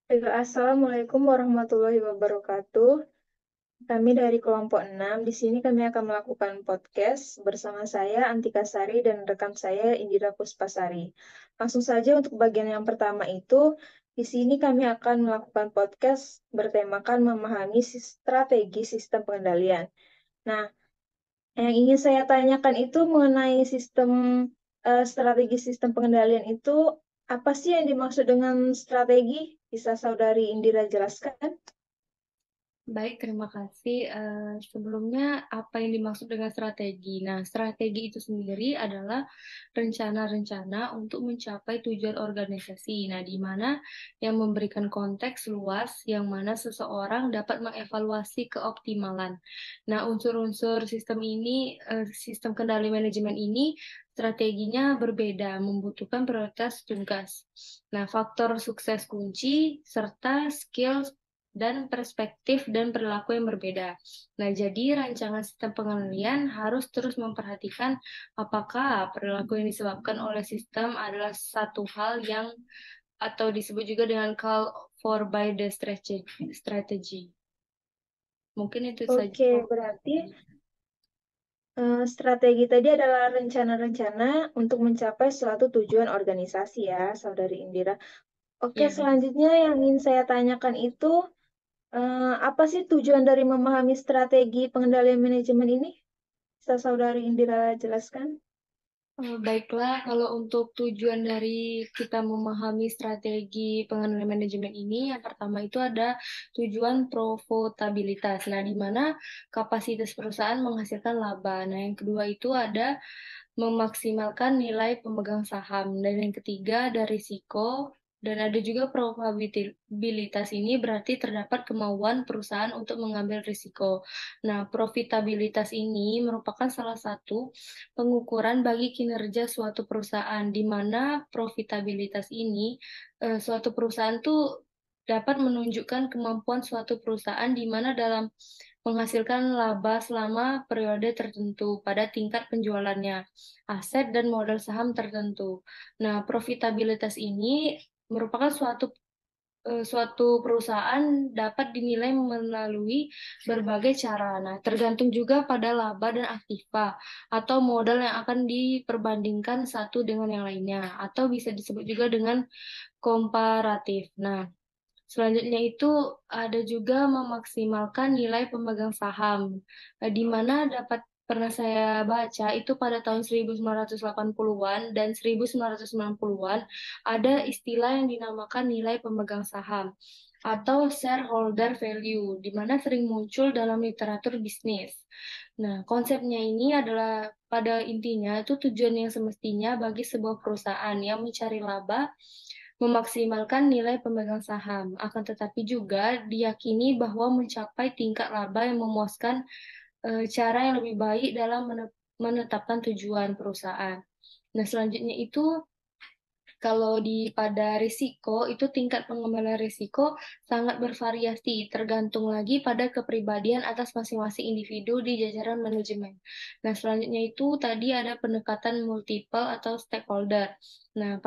Assalamualaikum warahmatullahi wabarakatuh. Kami dari kelompok 6. Di sini kami akan melakukan podcast bersama saya, Antika Sari, dan rekan saya, Indira Puspasari. Langsung saja untuk bagian yang pertama itu, di sini kami akan melakukan podcast bertemakan memahami strategi sistem pengendalian. Nah, yang ingin saya tanyakan itu mengenai strategi sistem pengendalian itu, apa sih yang dimaksud dengan strategi? Bisa Saudari Indira jelaskan? Baik, terima kasih. Sebelumnya, apa yang dimaksud dengan strategi? Nah, strategi itu sendiri adalah rencana-rencana untuk mencapai tujuan organisasi. Nah, di mana yang memberikan konteks luas, yang mana seseorang dapat mengevaluasi keoptimalan. Nah, unsur-unsur sistem ini, sistem kendali manajemen ini, strateginya berbeda, membutuhkan prioritas tugas. Nah, faktor sukses kunci serta skill dan perspektif dan perilaku yang berbeda. Nah, jadi rancangan sistem pengendalian harus terus memperhatikan apakah perilaku yang disebabkan oleh sistem adalah satu hal yang atau disebut juga dengan call for by the strategy. Mungkin itu saja. Oke, berarti strategi tadi adalah rencana-rencana untuk mencapai suatu tujuan organisasi ya, Saudari Indira. Oke, Ya, selanjutnya yang ingin saya tanyakan itu, apa sih tujuan dari memahami strategi pengendalian manajemen ini? Bisa Saudari Indira jelaskan? Baiklah, kalau untuk tujuan dari kita memahami strategi pengendalian manajemen ini, yang pertama itu ada tujuan profitabilitas. Nah, di mana kapasitas perusahaan menghasilkan laba. Nah, yang kedua itu ada memaksimalkan nilai pemegang saham. Dan yang ketiga ada risiko. Dan ada juga probabilitas ini berarti terdapat kemauan perusahaan untuk mengambil risiko. Nah, profitabilitas ini merupakan salah satu pengukuran bagi kinerja suatu perusahaan, di mana profitabilitas ini suatu perusahaan tuh dapat menunjukkan kemampuan suatu perusahaan di mana dalam menghasilkan laba selama periode tertentu pada tingkat penjualannya, aset dan modal saham tertentu. Nah, profitabilitas ini merupakan suatu perusahaan dapat dinilai melalui berbagai cara. Nah, tergantung juga pada laba dan aktiva atau modal yang akan diperbandingkan satu dengan yang lainnya, atau bisa disebut juga dengan komparatif. Nah, selanjutnya itu ada juga memaksimalkan nilai pemegang saham, di mana dapat pernah saya baca itu pada tahun 1980-an dan 1990-an ada istilah yang dinamakan nilai pemegang saham atau shareholder value, di mana sering muncul dalam literatur bisnis. Nah, konsepnya ini adalah pada intinya itu tujuan yang semestinya bagi sebuah perusahaan yang mencari laba memaksimalkan nilai pemegang saham. Akan tetapi juga diyakini bahwa mencapai tingkat laba yang memuaskan cara yang lebih baik dalam menetapkan tujuan perusahaan. Nah, selanjutnya itu kalau pada risiko, itu tingkat pengembangan risiko sangat bervariasi, tergantung lagi pada kepribadian atas masing-masing individu di jajaran manajemen. Nah, selanjutnya itu tadi ada pendekatan multiple atau stakeholder. Nah,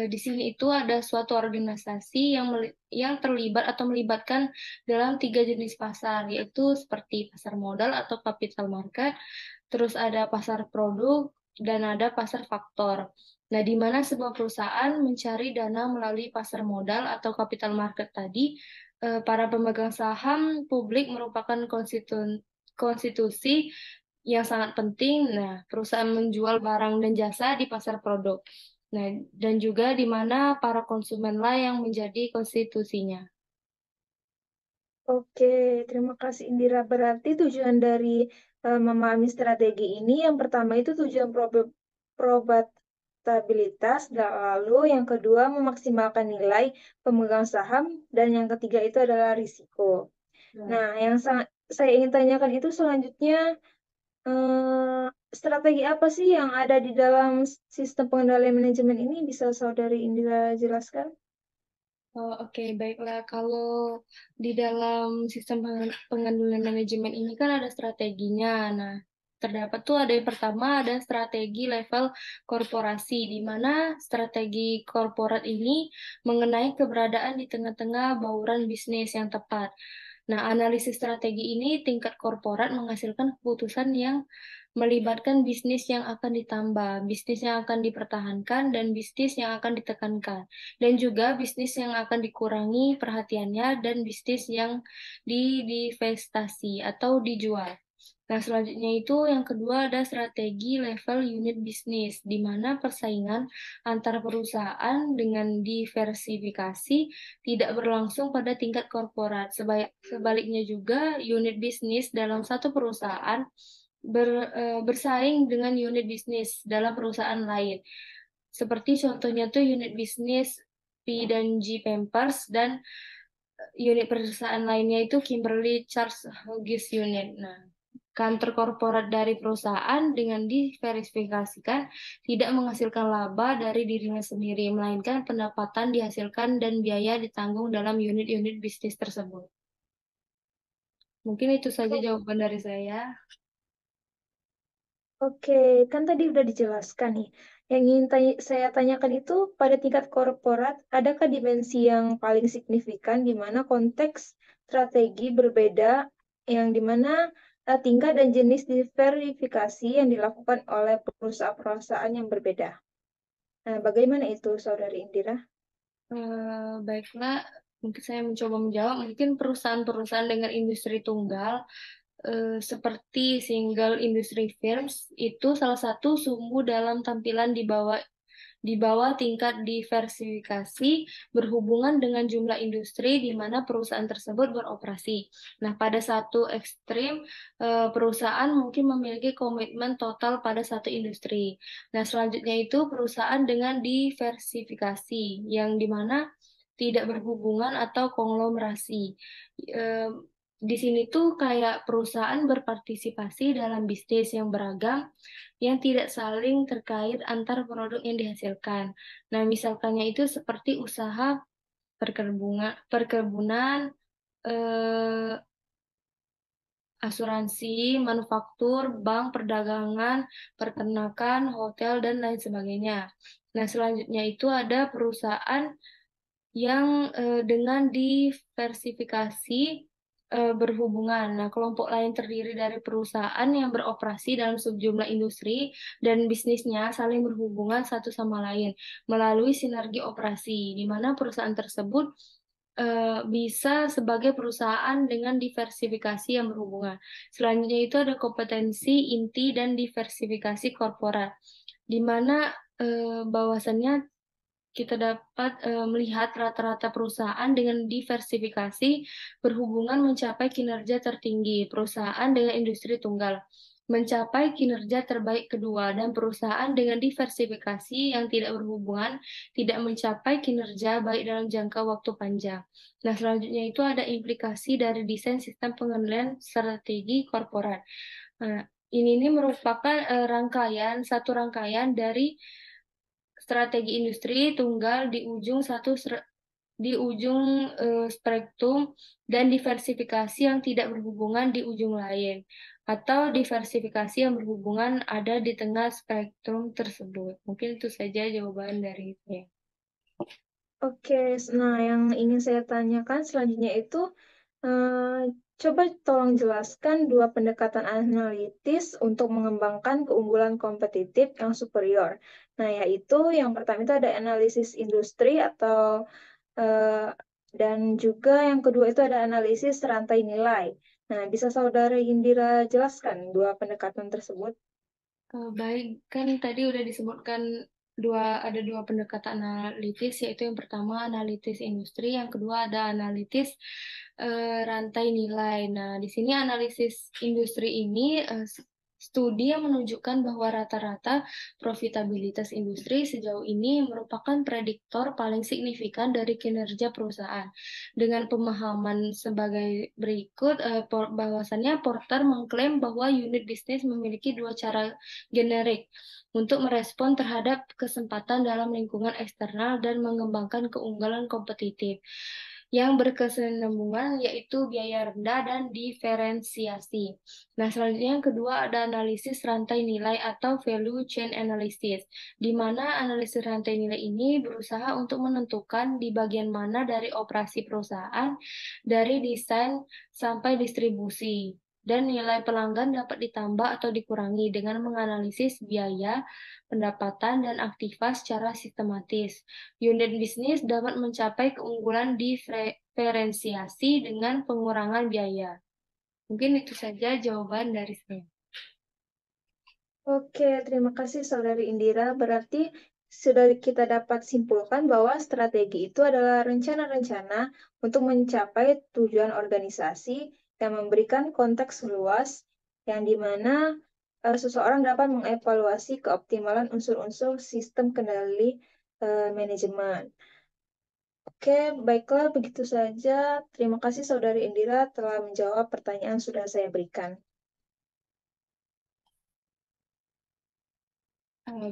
di sini itu ada suatu organisasi yang terlibat atau melibatkan dalam tiga jenis pasar, yaitu seperti pasar modal atau capital market, terus ada pasar produk, dan ada pasar faktor. Nah, di mana sebuah perusahaan mencari dana melalui pasar modal atau capital market tadi, para pemegang saham publik merupakan konstitusi yang sangat penting. Nah, perusahaan menjual barang dan jasa di pasar produk. Nah, dan juga di mana para konsumenlah yang menjadi konstitusinya. Oke, terima kasih Indira. Berarti tujuan dari memahami strategi ini yang pertama itu tujuan probabilitas, dan lalu yang kedua memaksimalkan nilai pemegang saham, dan yang ketiga itu adalah risiko. Nah, yang saya ingin tanyakan itu selanjutnya, strategi apa sih yang ada di dalam sistem pengendalian manajemen ini? Bisa Saudari Indira jelaskan? Oh, oke, baiklah. Kalau di dalam sistem pengendalian manajemen ini kan ada strateginya. Nah, terdapat tuh ada yang pertama ada strategi level korporasi, di mana strategi korporat ini mengenai keberadaan di tengah-tengah bauran bisnis yang tepat. Nah, analisis strategi ini tingkat korporat menghasilkan keputusan yang melibatkan bisnis yang akan ditambah, bisnis yang akan dipertahankan, dan bisnis yang akan ditekankan. Dan juga bisnis yang akan dikurangi perhatiannya, dan bisnis yang divestasi atau dijual. Nah, selanjutnya itu yang kedua ada strategi level unit bisnis, di mana persaingan antar perusahaan dengan diversifikasi tidak berlangsung pada tingkat korporat. Sebaliknya juga unit bisnis dalam satu perusahaan bersaing dengan unit bisnis dalam perusahaan lain. Seperti contohnya tuh unit bisnis P dan G Pampers dan unit perusahaan lainnya itu Kimberly Charles Hughes Unit. Nah, kantor korporat dari perusahaan dengan diverifikasikan tidak menghasilkan laba dari dirinya sendiri, melainkan pendapatan dihasilkan dan biaya ditanggung dalam unit-unit bisnis tersebut. Mungkin itu saja jawaban dari saya. Oke, kan tadi udah dijelaskan nih. Yang ingin saya tanyakan itu pada tingkat korporat, adakah dimensi yang paling signifikan di mana konteks strategi berbeda, yang di mana tingkat dan jenis diverifikasi yang dilakukan oleh perusahaan-perusahaan yang berbeda? Nah, bagaimana itu, Saudari Indira? Baiklah, mungkin saya mencoba menjawab. Mungkin perusahaan-perusahaan dengan industri tunggal seperti single industry firms itu salah satu sumbu dalam tampilan di bawah tingkat diversifikasi berhubungan dengan jumlah industri di mana perusahaan tersebut beroperasi. Nah, pada satu ekstrim, perusahaan mungkin memiliki komitmen total pada satu industri. Nah, selanjutnya itu perusahaan dengan diversifikasi, yang di mana tidak berhubungan atau konglomerasi. Eh, di sini tuh kayak perusahaan berpartisipasi dalam bisnis yang beragam yang tidak saling terkait antar produk yang dihasilkan. Nah, misalkannya itu seperti usaha perkebunan, eh, asuransi, manufaktur, bank, perdagangan, peternakan, hotel, dan lain sebagainya. Nah, selanjutnya itu ada perusahaan yang dengan diversifikasi berhubungan. Nah, kelompok lain terdiri dari perusahaan yang beroperasi dalam sejumlah industri dan bisnisnya saling berhubungan satu sama lain melalui sinergi operasi, di mana perusahaan tersebut bisa sebagai perusahaan dengan diversifikasi yang berhubungan. Selanjutnya itu ada kompetensi inti dan diversifikasi korporat, di mana bahwasannya kita dapat melihat rata-rata perusahaan dengan diversifikasi berhubungan mencapai kinerja tertinggi, perusahaan dengan industri tunggal mencapai kinerja terbaik kedua, dan perusahaan dengan diversifikasi yang tidak berhubungan tidak mencapai kinerja baik dalam jangka waktu panjang. Nah, selanjutnya itu ada implikasi dari desain sistem pengendalian strategi korporat. Nah, ini merupakan satu rangkaian dari strategi industri tunggal di ujung spektrum dan diversifikasi yang tidak berhubungan di ujung lain, atau diversifikasi yang berhubungan ada di tengah spektrum tersebut. Mungkin itu saja jawaban dari saya. Oke, nah yang ingin saya tanyakan selanjutnya itu, coba tolong jelaskan dua pendekatan analitis untuk mengembangkan keunggulan kompetitif yang superior. Nah, yaitu yang pertama itu ada analisis industri atau eh, dan juga yang kedua itu ada analisis rantai nilai. Nah, bisa Saudara Indira jelaskan dua pendekatan tersebut? Baik, kan tadi udah disebutkan ada dua pendekatan analitis, yaitu yang pertama analitis industri, yang kedua ada analitis rantai nilai. Nah, di sini analisis industri ini studi yang menunjukkan bahwa rata-rata profitabilitas industri sejauh ini merupakan prediktor paling signifikan dari kinerja perusahaan. Dengan pemahaman sebagai berikut, bahwasannya Porter mengklaim bahwa unit bisnis memiliki dua cara generik untuk merespon terhadap kesempatan dalam lingkungan eksternal dan mengembangkan keunggulan kompetitif. yang berkesinambungan yaitu biaya rendah dan diferensiasi. Nah, selanjutnya yang kedua ada analisis rantai nilai atau value chain analysis, di mana analisis rantai nilai ini berusaha untuk menentukan di bagian mana dari operasi perusahaan, dari desain sampai distribusi, dan nilai pelanggan dapat ditambah atau dikurangi dengan menganalisis biaya, pendapatan, dan aktivitas secara sistematis. Unit bisnis dapat mencapai keunggulan diferensiasi dengan pengurangan biaya. Mungkin itu saja jawaban dari saya. Oke, terima kasih Saudari Indira. Berarti sudah kita dapat simpulkan bahwa strategi itu adalah rencana-rencana untuk mencapai tujuan organisasi yang memberikan konteks luas yang dimana seseorang dapat mengevaluasi keoptimalan unsur-unsur sistem kendali manajemen. Oke, baiklah begitu saja. Terima kasih Saudari Indira telah menjawab pertanyaan sudah saya berikan.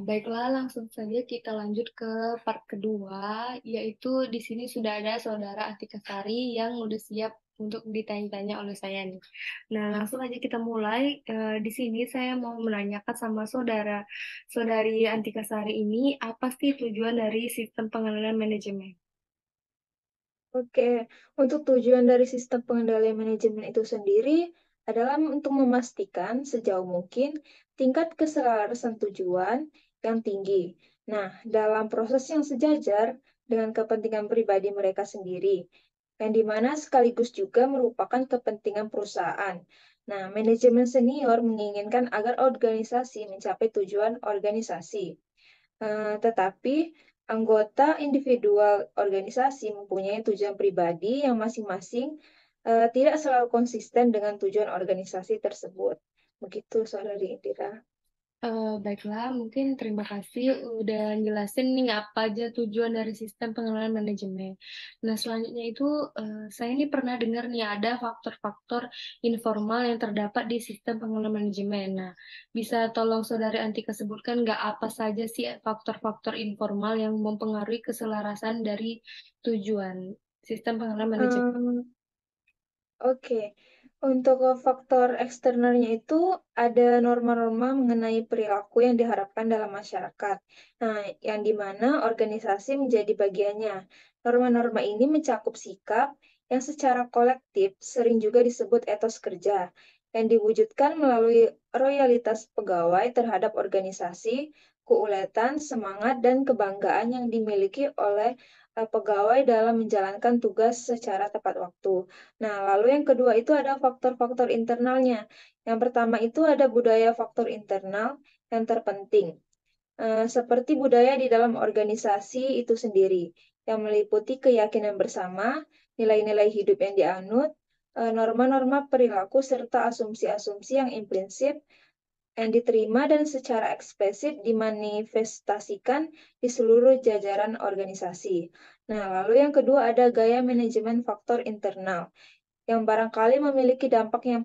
Baiklah, langsung saja kita lanjut ke part kedua, yaitu di sini sudah ada Saudara Atika Sari yang udah siap untuk ditanya-tanya oleh saya nih. Nah, langsung aja kita mulai. Di sini saya mau menanyakan sama Saudari Antika Sari ini, apa sih tujuan dari sistem pengenalan manajemen? Oke, untuk tujuan dari sistem pengendalian manajemen itu sendiri adalah untuk memastikan sejauh mungkin tingkat keselarasan tujuan yang tinggi. Nah, dalam proses yang sejajar dengan kepentingan pribadi mereka sendiri, yang dimana sekaligus juga merupakan kepentingan perusahaan. Nah, manajemen senior menginginkan agar organisasi mencapai tujuan organisasi. Tetapi anggota individual organisasi mempunyai tujuan pribadi yang masing-masing tidak selalu konsisten dengan tujuan organisasi tersebut. Begitu, Saudari Indira. Baiklah, mungkin terima kasih udah jelasin nih apa aja tujuan dari sistem pengenalan manajemen. Nah, selanjutnya itu saya ini pernah dengar nih ada faktor-faktor informal yang terdapat di sistem pengenalan manajemen. Nah, bisa tolong Saudari Antika sebutkan nggak apa saja sih faktor-faktor informal yang mempengaruhi keselarasan dari tujuan sistem pengenalan manajemen? Ehm, Oke, untuk faktor eksternalnya itu ada norma-norma mengenai perilaku yang diharapkan dalam masyarakat. Nah, yang dimana organisasi menjadi bagiannya. Norma-norma ini mencakup sikap yang secara kolektif sering juga disebut etos kerja, yang diwujudkan melalui loyalitas pegawai terhadap organisasi, keuletan, semangat, dan kebanggaan yang dimiliki oleh pegawai dalam menjalankan tugas secara tepat waktu. Nah, lalu yang kedua itu ada faktor-faktor internalnya. Yang pertama itu ada budaya faktor internal yang terpenting, seperti budaya di dalam organisasi itu sendiri, yang meliputi keyakinan bersama, nilai-nilai hidup yang dianut, norma-norma perilaku, serta asumsi-asumsi yang implisit yang diterima dan secara eksplisit dimanifestasikan di seluruh jajaran organisasi. Nah, lalu yang kedua ada gaya manajemen faktor internal yang barangkali memiliki dampak yang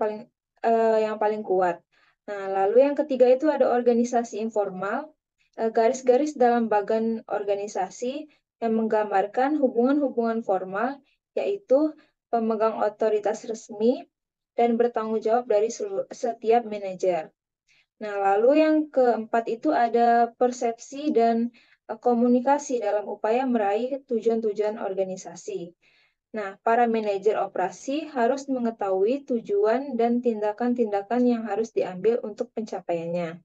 paling kuat. Nah, lalu yang ketiga itu ada organisasi informal, garis-garis dalam bagan organisasi yang menggambarkan hubungan-hubungan formal, yaitu pemegang otoritas resmi dan bertanggung jawab dari setiap manajer. Nah, lalu yang keempat itu ada persepsi dan komunikasi dalam upaya meraih tujuan-tujuan organisasi. Nah, para manajer operasi harus mengetahui tujuan dan tindakan-tindakan yang harus diambil untuk pencapaiannya.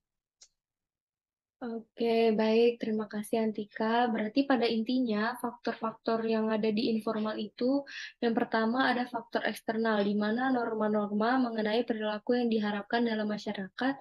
Oke, baik. Terima kasih Antika. Berarti pada intinya faktor-faktor yang ada di informal itu yang pertama ada faktor eksternal di mana norma-norma mengenai perilaku yang diharapkan dalam masyarakat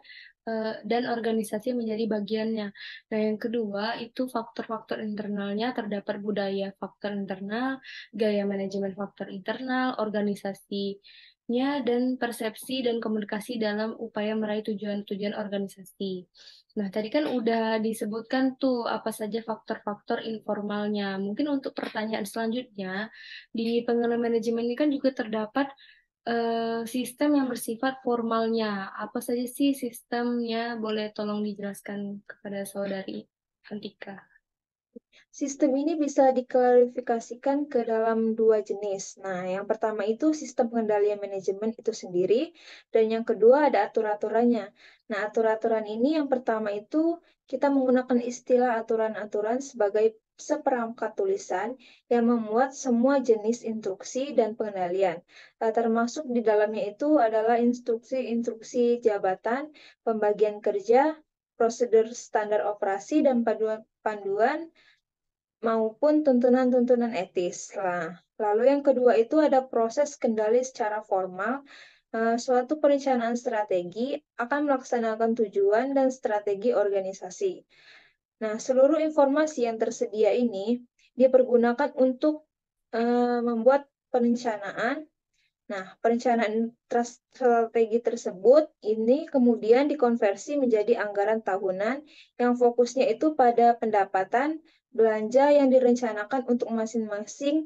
dan organisasi menjadi bagiannya. Nah, yang kedua itu faktor-faktor internalnya terdapat budaya faktor internal, gaya manajemen faktor internal, organisasinya dan persepsi dan komunikasi dalam upaya meraih tujuan-tujuan organisasi. Nah, tadi kan udah disebutkan tuh apa saja faktor-faktor informalnya. Mungkin untuk pertanyaan selanjutnya, di pengelolaan manajemen ini kan juga terdapat sistem yang bersifat formalnya. Apa saja sih sistemnya? Boleh tolong dijelaskan kepada saudari Antika. Sistem ini bisa diklarifikasikan ke dalam dua jenis. Nah, yang pertama itu sistem pengendalian manajemen itu sendiri, dan yang kedua ada aturan-aturannya. Nah, aturan-aturan ini yang pertama itu kita menggunakan istilah aturan-aturan sebagai seperangkat tulisan yang memuat semua jenis instruksi dan pengendalian. Termasuk di dalamnya itu adalah instruksi-instruksi jabatan, pembagian kerja, prosedur standar operasi, dan panduan maupun tuntunan-tuntunan etis. Nah, lalu yang kedua itu ada proses kendali secara formal. Suatu perencanaan strategi akan melaksanakan tujuan dan strategi organisasi. Nah, seluruh informasi yang tersedia ini dipergunakan untuk membuat perencanaan. Nah, perencanaan strategi tersebut ini kemudian dikonversi menjadi anggaran tahunan yang fokusnya itu pada pendapatan belanja yang direncanakan untuk masing-masing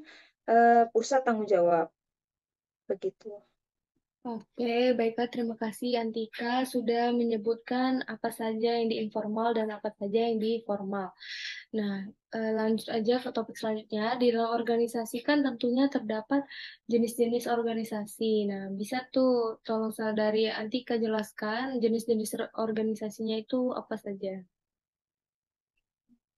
pusat tanggung jawab. Begitu. Oke, baiklah. Terima kasih Antika sudah menyebutkan apa saja yang di informal dan apa saja yang di formal. Nah, lanjut aja ke topik selanjutnya. Di dalam organisasi kan tentunya terdapat jenis-jenis organisasi. Nah, bisa tuh tolong dari Antika jelaskan jenis-jenis organisasinya itu apa saja.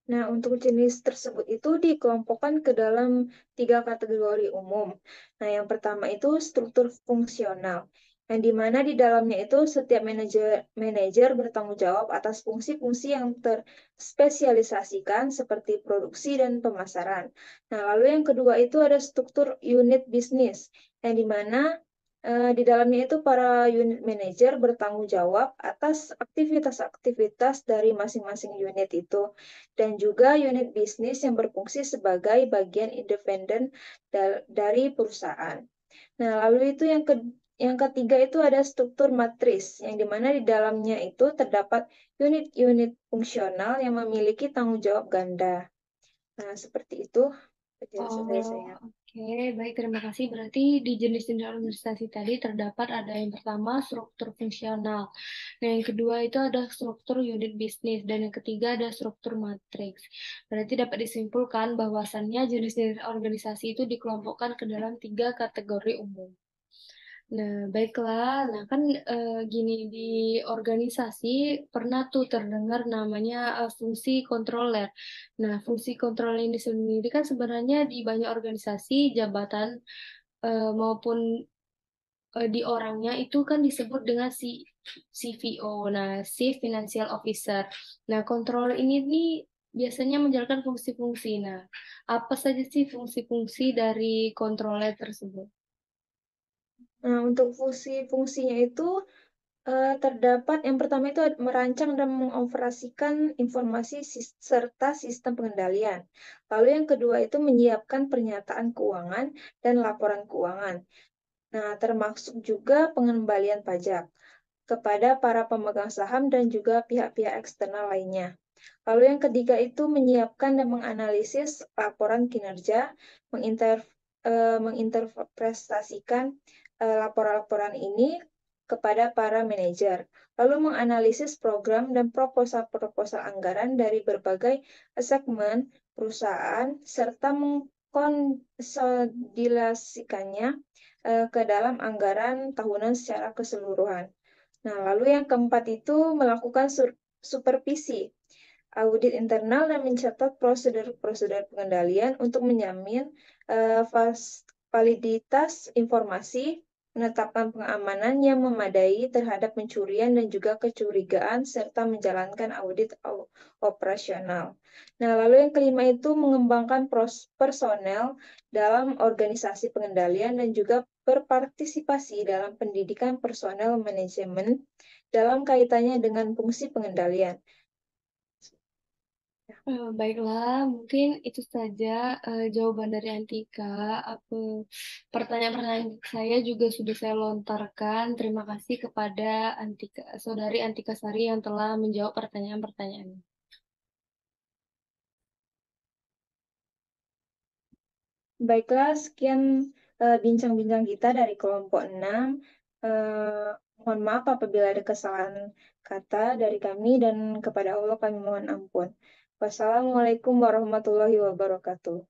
Nah, untuk jenis tersebut itu dikelompokkan ke dalam tiga kategori umum. Nah, yang pertama itu struktur fungsional, yang dimana di dalamnya itu setiap manajer bertanggung jawab atas fungsi-fungsi yang terspesialisasikan seperti produksi dan pemasaran. Nah, lalu yang kedua itu ada struktur unit bisnis, yang dimana di dalamnya itu para unit manager bertanggung jawab atas aktivitas-aktivitas dari masing-masing unit itu dan juga unit bisnis yang berfungsi sebagai bagian independen dari perusahaan. Nah, lalu itu yang ketiga itu ada struktur matris, yang dimana di dalamnya itu terdapat unit-unit fungsional yang memiliki tanggung jawab ganda. Nah, seperti itu penjelasan dari Oh, saya. oke. Baik, terima kasih. Berarti di jenis-jenis organisasi tadi terdapat ada yang pertama struktur fungsional. Nah, yang kedua itu ada struktur unit bisnis. Dan yang ketiga ada struktur matriks. Berarti dapat disimpulkan bahwasannya jenis-jenis organisasi itu dikelompokkan ke dalam tiga kategori umum. Nah, baiklah. Nah, kan gini di organisasi pernah tuh terdengar namanya fungsi kontroler. Nah, fungsi kontroler ini sendiri kan sebenarnya di banyak organisasi, jabatan maupun di orangnya itu kan disebut dengan si CFO. Nah, Chief Financial Officer. Nah, kontroler ini nih biasanya menjalankan fungsi-fungsi. Nah, apa saja sih fungsi-fungsi dari kontroler tersebut? Nah, untuk fungsi-fungsinya itu terdapat yang pertama itu merancang dan mengoperasikan informasi serta sistem pengendalian. Lalu yang kedua itu menyiapkan pernyataan keuangan dan laporan keuangan. Nah, termasuk juga pengembalian pajak kepada para pemegang saham dan juga pihak-pihak eksternal lainnya. Lalu yang ketiga itu menyiapkan dan menganalisis laporan kinerja, menginterpretasikan laporan-laporan ini kepada para manajer, lalu menganalisis program dan proposal-proposal anggaran dari berbagai segmen perusahaan, serta mengkonsolidasikannya ke dalam anggaran tahunan secara keseluruhan. Nah, lalu yang keempat itu melakukan supervisi audit internal dan mencatat prosedur-prosedur pengendalian untuk menjamin validitas informasi, menetapkan pengamanan yang memadai terhadap pencurian dan juga kecurigaan, serta menjalankan audit operasional. Nah, lalu yang kelima itu mengembangkan personel dalam organisasi pengendalian dan juga berpartisipasi dalam pendidikan personel manajemen dalam kaitannya dengan fungsi pengendalian. Baiklah, mungkin itu saja jawaban dari Antika. Apa pertanyaan-pertanyaan saya juga sudah saya lontarkan. Terima kasih kepada Antika, Saudari Antika Sari yang telah menjawab pertanyaan-pertanyaan. Baiklah, sekian bincang-bincang kita dari kelompok 6. Mohon maaf apabila ada kesalahan kata dari kami dan kepada Allah kami mohon ampun. Wassalamualaikum warahmatullahi wabarakatuh.